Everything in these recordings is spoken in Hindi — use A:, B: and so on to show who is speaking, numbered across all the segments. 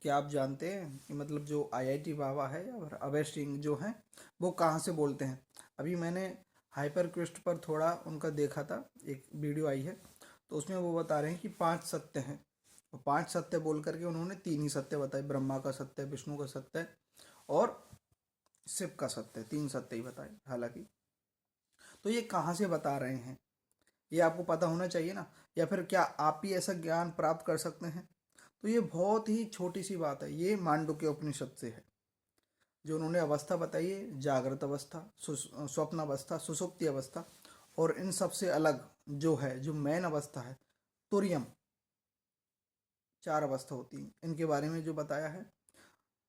A: क्या आप जानते हैं कि मतलब जो आईआईटी बाबा है या फिर अभय सिंह जो हैं वो कहाँ से बोलते हैं? अभी मैंने हाइपर क्वेस्ट पर थोड़ा उनका देखा था, एक वीडियो आई है, तो उसमें वो बता रहे हैं कि 5 सत्य हैं। तो 5 सत्य बोल करके उन्होंने 3 ही सत्य बताए, ब्रह्मा का सत्य, विष्णु का सत्य और शिव का सत्य, 3 सत्य ही बताए हालांकि। तो ये कहाँ से बता रहे हैं, ये आपको पता होना चाहिए ना, या फिर क्या आप ही ऐसा ज्ञान प्राप्त कर सकते हैं? तो ये बहुत ही छोटी सी बात है, ये मांडुक्य उपनिषद से है। जो उन्होंने अवस्था बताई है, जागृत अवस्था, स्वप्न अवस्था, सुषुप्ति अवस्था, और इन सब से अलग जो है, जो मेन अवस्था है, तुरियम, 4 अवस्था होती हैं, इनके बारे में जो बताया है।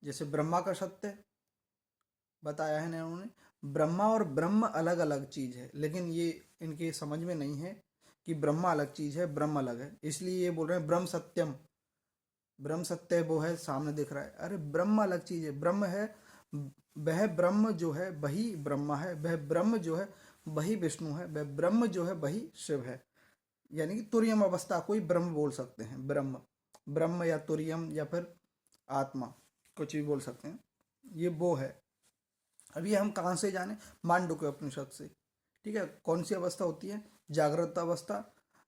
A: जैसे ब्रह्मा का सत्य बताया है ना उन्होंने। ब्रह्मा और ब्रह्म अलग अलग चीज है, लेकिन ये इनके समझ में नहीं है कि ब्रह्मा अलग चीज है, ब्रह्म अलग है, इसलिए ये बोल रहे हैं ब्रह्म सत्यम। ब्रह्म सत्य वो है, सामने दिख रहा है, अरे ब्रह्म अलग चीज है, ब्रह्म है, वह ब्रह्म जो है वही ब्रह्मा है, वह ब्रह्म जो है वही विष्णु है, वह ब्रह्म जो है वही शिव है। यानी कि तुरियम अवस्था को ही ब्रह्म बोल सकते हैं। ब्रह्म, ब्रह्म या तुरियम या फिर आत्मा, कुछ भी बोल सकते हैं, ये वो है। अब ये हम कहाँ से जाने? मांडुक्य उपनिषद से। ठीक है, कौन सी अवस्था होती है? जागृत अवस्था,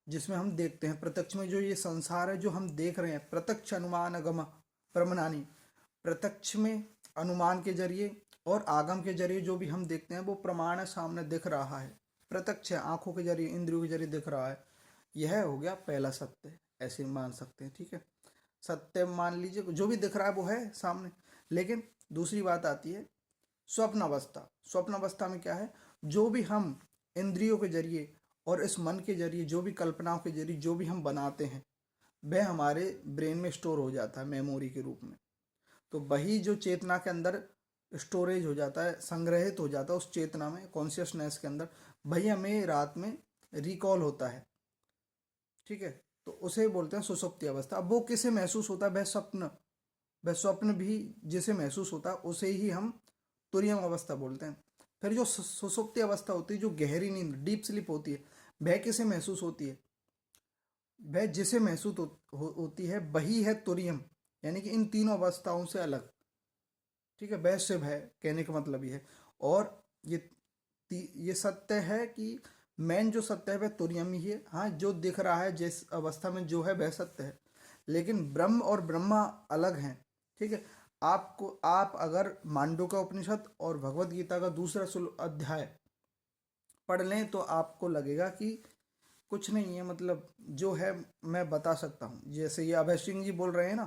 A: जिसमें हम देखते हैं प्रत्यक्ष में, जो ये संसार है जो हम देख रहे हैं, प्रत्यक्ष अनुमान अगम प्रमनानी, प्रत्यक्ष में अनुमान के जरिए और आगम के जरिए जो भी हम देखते हैं वो प्रमाण है, सामने दिख रहा है, प्रत्यक्ष है, आंखों के जरिए, इंद्रियों के जरिए दिख रहा है। यह हो गया पहला सत्य, ऐसे मान सकते हैं। ठीक है, सत्य मान लीजिए, जो भी दिख रहा है वो है सामने। लेकिन दूसरी बात आती है स्वप्न अवस्था। स्वप्न अवस्था में क्या है? जो भी हम इंद्रियों के जरिए और इस मन के जरिए, जो भी कल्पनाओं के जरिए जो भी हम बनाते हैं, वह हमारे ब्रेन में स्टोर हो जाता है मेमोरी के रूप में। तो वही जो चेतना के अंदर स्टोरेज हो जाता है, संग्रहित हो जाता है उस चेतना में, कॉन्शियसनेस के अंदर, वही हमें रात में रिकॉल होता है। ठीक है, तो उसे बोलते हैं सुषुप्ति अवस्था। अब वो किसे महसूस होता है? वह स्वप्न, वह स्वप्न भी जिसे महसूस होता है उसे ही हम तुरियम अवस्था बोलते हैं। फिर जो सुषुप्ति अवस्था होती है, जो गहरी नींद, डीप स्लीप होती है, वह किसे महसूस होती है? वह जिसे महसूस होती है वही है तुरियम, यानी कि इन तीनों अवस्थाओं से अलग। ठीक है, वह शिव है, कहने का मतलब ये है। और ये ये सत्य है कि मेन जो सत्य है वह तुरियम ही है। हाँ, जो दिख रहा है जिस अवस्था में जो है वह सत्य है, लेकिन ब्रह्म और ब्रह्मा अलग हैं। ठीक है, आप अगर मांडू का उपनिषद और भगवत गीता का दूसरा अध्याय पढ़ लें तो आपको लगेगा कि कुछ नहीं है, मतलब जो है मैं बता सकता हूँ। जैसे ये अभय सिंह जी बोल रहे हैं ना,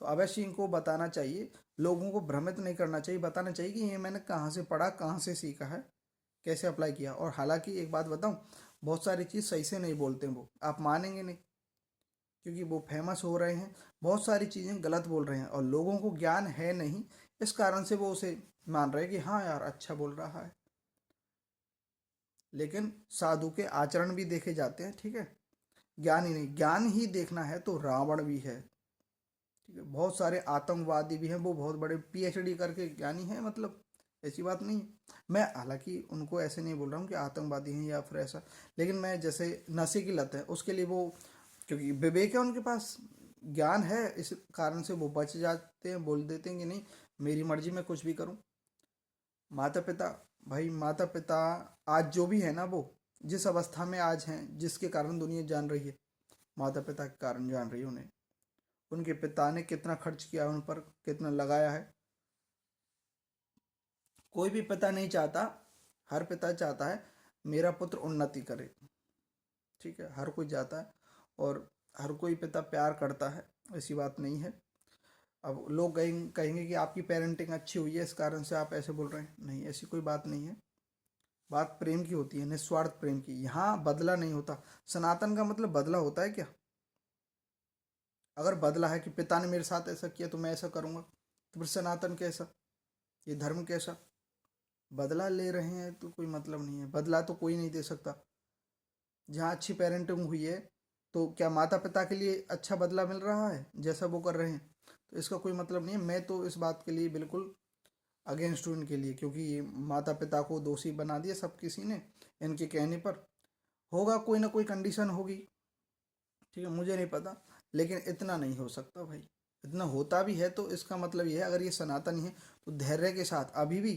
A: तो अभय सिंह को बताना चाहिए, लोगों को भ्रमित नहीं करना चाहिए, बताना चाहिए कि ये मैंने कहाँ से पढ़ा, कहाँ से सीखा है, कैसे अप्लाई किया। और हालांकि एक बात बताऊं, बहुत सारी चीज़ सही से नहीं बोलते हैं वो, आप मानेंगे नहीं, क्योंकि वो फेमस हो रहे हैं, बहुत सारी चीज़ें गलत बोल रहे हैं और लोगों को ज्ञान है नहीं, इस कारण से वो उसे मान रहे हैं कि हाँ यार अच्छा बोल रहा है। लेकिन साधु के आचरण भी देखे जाते हैं। ठीक है, ज्ञान ही नहीं, ज्ञान ही देखना है तो रावण भी है। ठीक है, बहुत सारे आतंकवादी भी हैं, वो बहुत बड़े पीएचडी करके ज्ञानी हैं, मतलब ऐसी बात नहीं है। मैं हालांकि उनको ऐसे नहीं बोल रहा हूँ कि आतंकवादी हैं या फिर ऐसा, लेकिन मैं जैसे नशे की लत है उसके लिए वो, क्योंकि विवेक है उनके पास, ज्ञान है, इस कारण से वो बच जाते हैं, बोल देते हैं कि नहीं मेरी मर्जी, मैं कुछ भी करूँ। माता पिता, भाई माता पिता आज जो भी है ना, वो जिस अवस्था में आज हैं, जिसके कारण दुनिया जान रही है, माता पिता के कारण जान रही है उन्हें। उनके पिता ने कितना खर्च किया उन पर, कितना लगाया है। कोई भी पिता नहीं चाहता, हर पिता चाहता है मेरा पुत्र उन्नति करे। ठीक है, हर कोई चाहता है, और हर कोई पिता प्यार करता है, ऐसी बात नहीं है। अब लोग कहेंगे कि आपकी पेरेंटिंग अच्छी हुई है इस कारण से आप ऐसे बोल रहे हैं, नहीं, ऐसी कोई बात नहीं है। बात प्रेम की होती है, निस्वार्थ प्रेम की, यहाँ बदला नहीं होता। सनातन का मतलब बदला होता है क्या? अगर बदला है कि पिता ने मेरे साथ ऐसा किया तो मैं ऐसा करूँगा, तो फिर सनातन कैसा, ये धर्म कैसा? बदला ले रहे हैं तो कोई मतलब नहीं है, बदला तो कोई नहीं दे सकता। जहाँ अच्छी पेरेंटिंग हुई है, तो क्या माता पिता के लिए अच्छा बदला मिल रहा है जैसा वो कर रहे हैं? तो इसका कोई मतलब नहीं है। मैं तो इस बात के लिए बिल्कुल अगेंस्ट हूँ इनके लिए, क्योंकि ये माता पिता को दोषी बना दिया सब किसी ने, इनके कहने पर। होगा, कोई ना कोई कंडीशन होगी, ठीक है, मुझे नहीं पता, लेकिन इतना नहीं हो सकता भाई, इतना होता भी है तो इसका मतलब ये है, अगर ये सनातन है तो धैर्य के साथ, अभी भी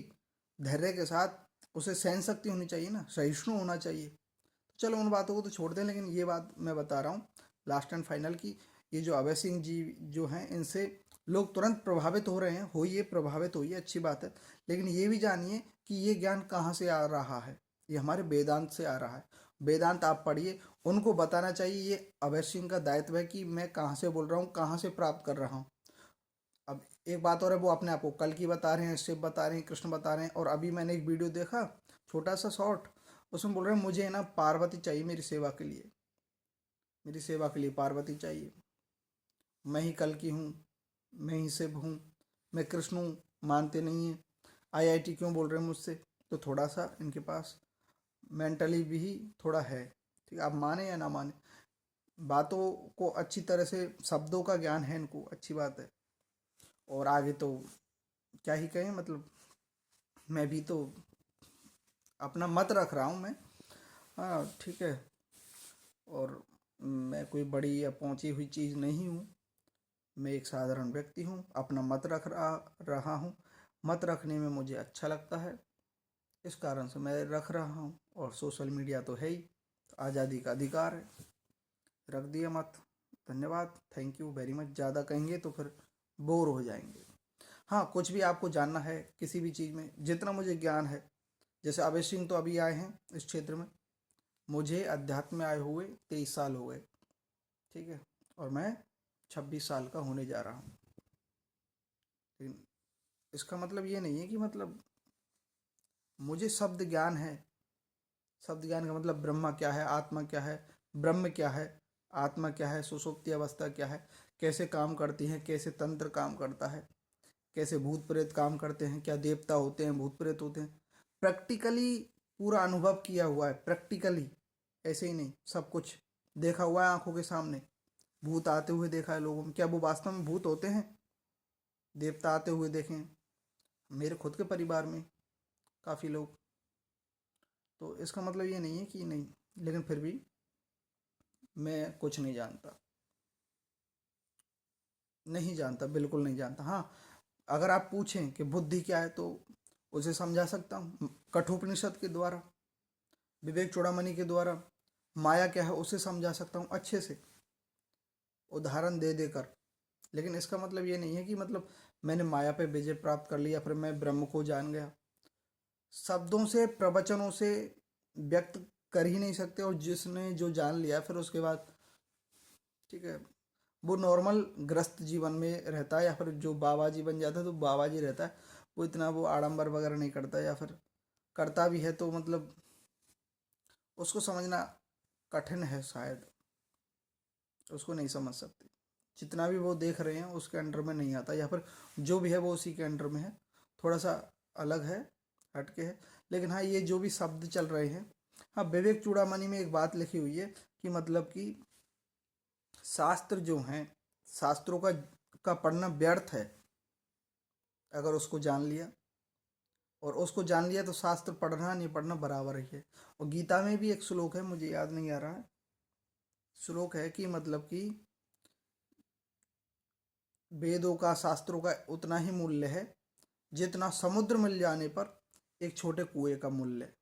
A: धैर्य के साथ उसे सहन शक्ति होनी चाहिए ना, सहिष्णु होना चाहिए। तो चलो उन बातों को तो छोड़ दें, लेकिन ये बात मैं बता रहा हूँ लास्ट एंड फाइनल की, ये जो अभय सिंह जी जो हैं, इनसे लोग तुरंत प्रभावित हो रहे हैं, होइए प्रभावित होइए, अच्छी बात है। लेकिन ये भी जानिए कि ये ज्ञान कहाँ से आ रहा है, ये हमारे वेदांत से आ रहा है। वेदांत आप पढ़िए, उनको बताना चाहिए, ये अभय सिंह का दायित्व है कि मैं कहाँ से बोल रहा हूँ, कहाँ से प्राप्त कर रहा हूँ। अब एक बात और है, वो अपने आप को कल की बता रहे हैं, शिव बता रहे हैं, कृष्ण बता रहे हैं। और अभी मैंने एक वीडियो देखा, छोटा सा शॉर्ट, उसमें बोल रहे हैं मुझे ना पार्वती चाहिए मेरी सेवा के लिए, मेरी सेवा के लिए पार्वती चाहिए, मैं ही कल की हूँ, मैं ही शिव हूँ, मैं कृष्ण हूँ, मानते नहीं हैं। आईआईटी क्यों बोल रहे हैं मुझसे? तो थोड़ा सा इनके पास मेंटली भी थोड़ा है, ठीक है, आप माने या ना माने, बातों को अच्छी तरह से, शब्दों का ज्ञान है इनको, अच्छी बात है। और आगे तो क्या ही कहें, मतलब मैं भी तो अपना मत रख रहा हूँ मैं। हाँ ठीक है। और मैं कोई बड़ी या पहुंची हुई चीज़ नहीं हूँ, मैं एक साधारण व्यक्ति हूँ, अपना मत रख रहा हूँ। मत रखने में मुझे अच्छा लगता है, इस कारण से मैं रख रहा हूँ। और सोशल मीडिया तो है ही, आज़ादी का अधिकार है, रख दिया मत। धन्यवाद, थैंक यू वेरी मच। ज़्यादा कहेंगे तो फिर बोर हो जाएंगे। हाँ, कुछ भी आपको जानना है किसी भी चीज़ में, जितना मुझे ज्ञान है, जैसे अभय सिंह तो अभी आए हैं इस क्षेत्र में, मुझे अध्यात्म में आए हुए 23 साल हो गए, ठीक है, और मैं 26 साल का होने जा रहा हूँ। लेकिन इसका मतलब ये नहीं है कि मतलब मुझे शब्द ज्ञान है। शब्द ज्ञान का मतलब ब्रह्मा क्या है, आत्मा क्या है, ब्रह्म क्या है, आत्मा क्या है, सुषुप्ति अवस्था क्या है, कैसे काम करती है, कैसे तंत्र काम करता है, कैसे भूत प्रेत काम करते हैं, क्या देवता होते हैं, भूत प्रेत होते हैं, प्रैक्टिकली पूरा अनुभव किया हुआ है, प्रैक्टिकली, ऐसे ही नहीं, सब कुछ देखा हुआ है आंखों के सामने। भूत आते हुए देखा है लोगों में, क्या वो वास्तव में भूत होते हैं? देवता आते हुए देखे हैं मेरे खुद के परिवार में काफ़ी लोग। तो इसका मतलब ये नहीं है कि नहीं, लेकिन फिर भी मैं कुछ नहीं जानता, नहीं जानता, बिल्कुल नहीं जानता। हाँ, अगर आप पूछें कि बुद्धि क्या है तो उसे समझा सकता हूँ कठोपनिषद के द्वारा, विवेक चूड़ामणि के द्वारा। माया क्या है उसे समझा सकता हूँ अच्छे से, उदाहरण दे देकर। लेकिन इसका मतलब ये नहीं है कि मतलब मैंने माया पे विजय प्राप्त कर लिया, फिर मैं ब्रह्म को जान गया। शब्दों से, प्रवचनों से व्यक्त कर ही नहीं सकते। और जिसने जो जान लिया फिर उसके बाद, ठीक है, वो नॉर्मल ग्रस्त जीवन में रहता है, या फिर जो बाबा जी बन जाता है तो बाबा जी रहता है। वो इतना वो आडंबर वगैरह नहीं करता, या फिर करता भी है तो मतलब उसको समझना कठिन है शायद, उसको नहीं समझ सकते। जितना भी वो देख रहे हैं उसके अंडर में नहीं आता, या फिर जो भी है वो उसी के अंडर में है, थोड़ा सा अलग है, हटके है। लेकिन हाँ, ये जो भी शब्द चल रहे हैं, हाँ, विवेक चूड़ामणि में एक बात लिखी हुई है कि मतलब कि शास्त्र जो हैं, शास्त्रों का पढ़ना व्यर्थ है अगर उसको जान लिया। और उसको जान लिया तो शास्त्र पढ़ना नहीं पढ़ना बराबर ही है। और गीता में भी एक श्लोक है, मुझे याद नहीं आ रहा है, श्लोक है कि मतलब कि वेदों का, शास्त्रों का उतना ही मूल्य है जितना समुद्र मिल जाने पर एक छोटे कुएं का मूल्य है।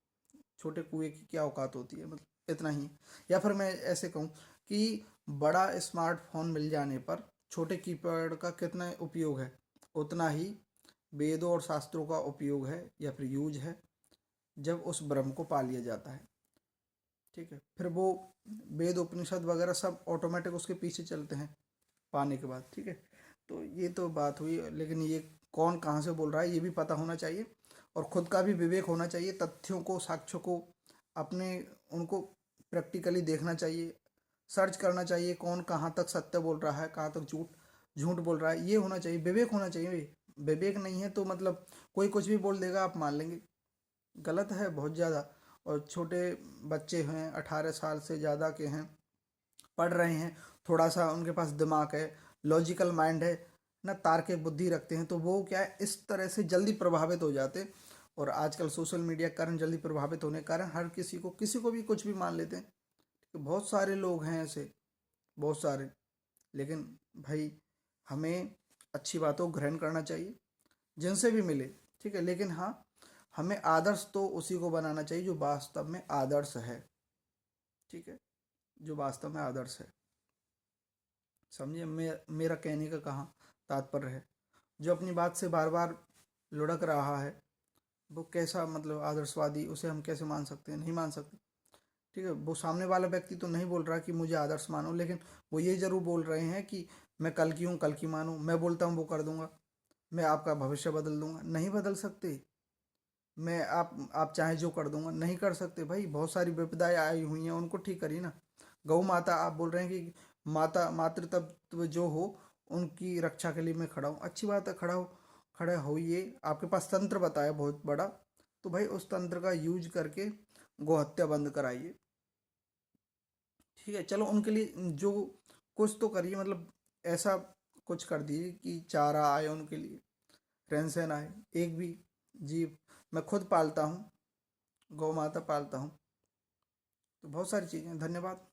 A: छोटे कुएं की क्या औकात होती है, मतलब इतना ही। या फिर मैं ऐसे कहूँ कि बड़ा स्मार्टफोन मिल जाने पर छोटे कीपैड का कितना उपयोग है, उतना ही वेदों और शास्त्रों का उपयोग है या फिर यूज है, जब उस ब्रह्म को पा लिया जाता है। ठीक है, फिर वो वेद उपनिषद वगैरह सब ऑटोमेटिक उसके पीछे चलते हैं पाने के बाद। ठीक है, तो ये तो बात हुई, लेकिन ये कौन कहाँ से बोल रहा है ये भी पता होना चाहिए, और खुद का भी विवेक होना चाहिए। तथ्यों को, साक्ष्यों को अपने, उनको प्रैक्टिकली देखना चाहिए, सर्च करना चाहिए कौन कहाँ तक सत्य बोल रहा है, कहाँ तक झूठ झूठ बोल रहा है, ये होना चाहिए, विवेक होना चाहिए। विवेक नहीं है तो मतलब कोई कुछ भी बोल देगा, आप मान लेंगे। गलत है बहुत ज़्यादा। और छोटे बच्चे हैं, 18 साल से ज़्यादा के हैं, पढ़ रहे हैं, थोड़ा सा उनके पास दिमाग है, लॉजिकल माइंड है ना, तार्किक बुद्धि रखते हैं, तो वो क्या है, इस तरह से जल्दी प्रभावित हो जाते हैं। और आजकल सोशल मीडिया के कारण, जल्दी प्रभावित होने के कारण हर किसी को भी कुछ भी मान लेते हैं। तो बहुत सारे लोग हैं ऐसे, बहुत सारे। लेकिन भाई हमें अच्छी बातों को ग्रहण करना चाहिए जिनसे भी मिले, ठीक है, लेकिन हाँ हमें आदर्श तो उसी को बनाना चाहिए जो वास्तव में आदर्श है, ठीक है, जो वास्तव में आदर्श है। समझिए मेरा कहने का कहाँ तात्पर्य है। जो अपनी बात से बार बार लुढ़क रहा है वो कैसा मतलब आदर्शवादी, उसे हम कैसे मान सकते हैं, नहीं मान सकते, ठीक है। वो सामने वाला व्यक्ति तो नहीं बोल रहा कि मुझे आदर्श मानो, लेकिन वो ये जरूर बोल रहे हैं कि मैं कल की हूँ कल की मानो, मैं बोलता हूँ वो कर दूंगा, मैं आपका भविष्य बदल दूंगा। नहीं बदल सकते। मैं आप चाहे जो कर दूंगा, नहीं कर सकते भाई। बहुत सारी विपदाएं आई हुई हैं, उनको ठीक करिए ना। गौ माता आप बोल रहे हैं कि माता मातृ तत्व जो हो उनकी रक्षा के लिए मैं खड़ा हूँ, अच्छी बात है, खड़े होइए। आपके पास तंत्र बताया बहुत बड़ा, तो भाई उस तंत्र का यूज करके गौहत्या बंद कराइए, ठीक है। चलो उनके लिए जो कुछ तो करिए, मतलब ऐसा कुछ कर दीजिए कि चारा आए उनके लिए, रहन सहन आए। एक भी जीव, मैं खुद पालता हूँ, गौ माता पालता हूँ, तो बहुत सारी चीज़ें। धन्यवाद।